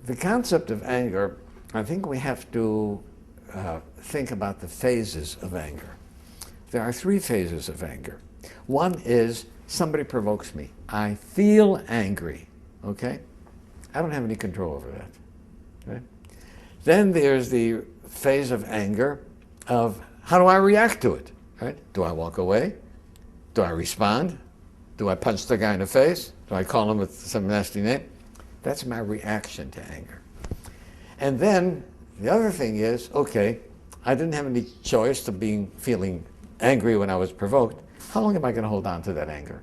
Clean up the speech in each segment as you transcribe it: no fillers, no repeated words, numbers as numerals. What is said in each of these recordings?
the concept of anger, I think we have to think about the phases of anger. There are three phases of anger. One is somebody provokes me. I feel angry, okay? I don't have any control over that, right? Then there's the phase of anger of how do I react to it, right? Do I walk away? Do I respond? Do I punch the guy in the face? Do I call him with some nasty name? That's my reaction to anger. And then the other thing is, okay, I didn't have any choice to feeling angry when I was provoked. How long am I going to hold on to that anger?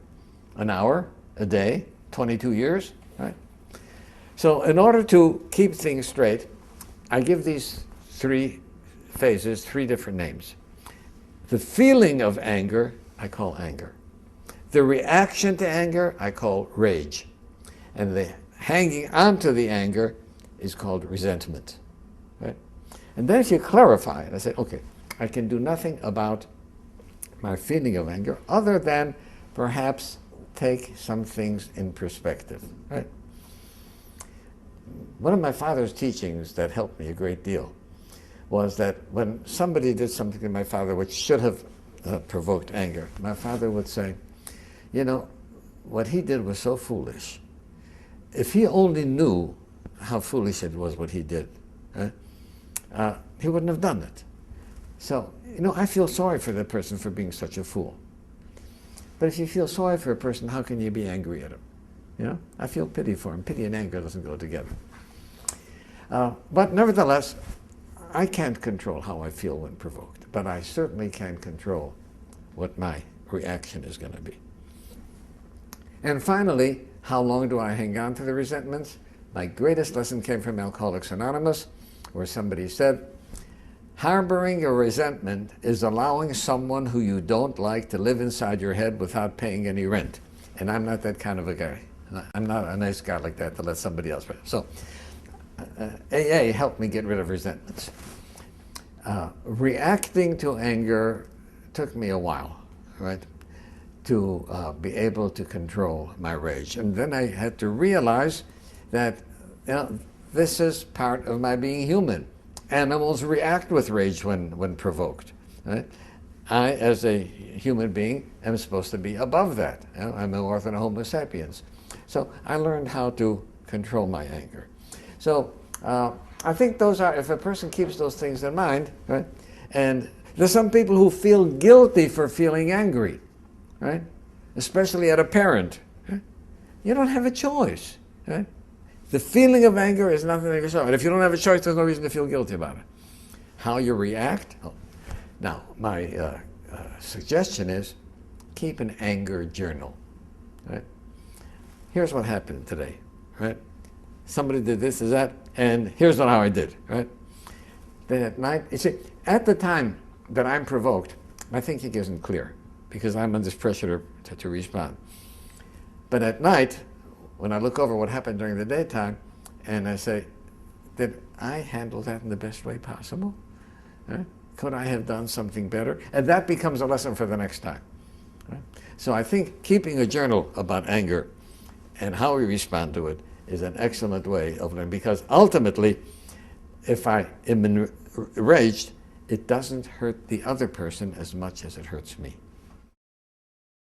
An hour? A day? 22 years? Right? So in order to keep things straight, I give these three phases three different names. The feeling of anger, I call anger. The reaction to anger, I call rage. And the hanging on to the anger is called resentment. Right? And then if you clarify it, I say, okay, I can do nothing about my feeling of anger other than perhaps take some things in perspective. Right? One of my father's teachings that helped me a great deal was that when somebody did something to my father which should have provoked anger, my father would say, you know, what he did was so foolish. If he only knew how foolish it was what he did, he wouldn't have done it. So, you know, I feel sorry for that person for being such a fool. But if you feel sorry for a person, how can you be angry at him? You know, I feel pity for him. Pity and anger doesn't go together. But nevertheless, I can't control how I feel when provoked, but I certainly can control what my reaction is going to be. And finally, how long do I hang on to the resentments? My greatest lesson came from Alcoholics Anonymous, where somebody said, harboring a resentment is allowing someone who you don't like to live inside your head without paying any rent. And I'm not that kind of a guy. I'm not a nice guy like that to let somebody else rent. So AA helped me get rid of resentments. Reacting to anger took me a while, right, to be able to control my rage. And then I had to realize that, you know, this is part of my being human. Animals react with rage when provoked. Right? I, as a human being, am supposed to be above that. You know, I'm an orphan of Homo sapiens. So I learned how to control my anger. So I think those are, if a person keeps those things in mind, right? And there's some people who feel guilty for feeling angry, right? Especially at a parent. Right? You don't have a choice, right? The feeling of anger is nothing like a choice. And if you don't have a choice, there's no reason to feel guilty about it. How you react? Oh. Now, my suggestion is keep an anger journal. Right? Here's what happened today. Right? Somebody did this, is that, and here's how I did. Right? Then at night, you see, at the time that I'm provoked, my thinking isn't clear because I'm under pressure to respond. But at night, when I look over what happened during the daytime, and I say, did I handle that in the best way possible? Right? Could I have done something better? And that becomes a lesson for the next time. Right? So I think keeping a journal about anger and how we respond to it is an excellent way of learning, because ultimately, if I am enraged, it doesn't hurt the other person as much as it hurts me.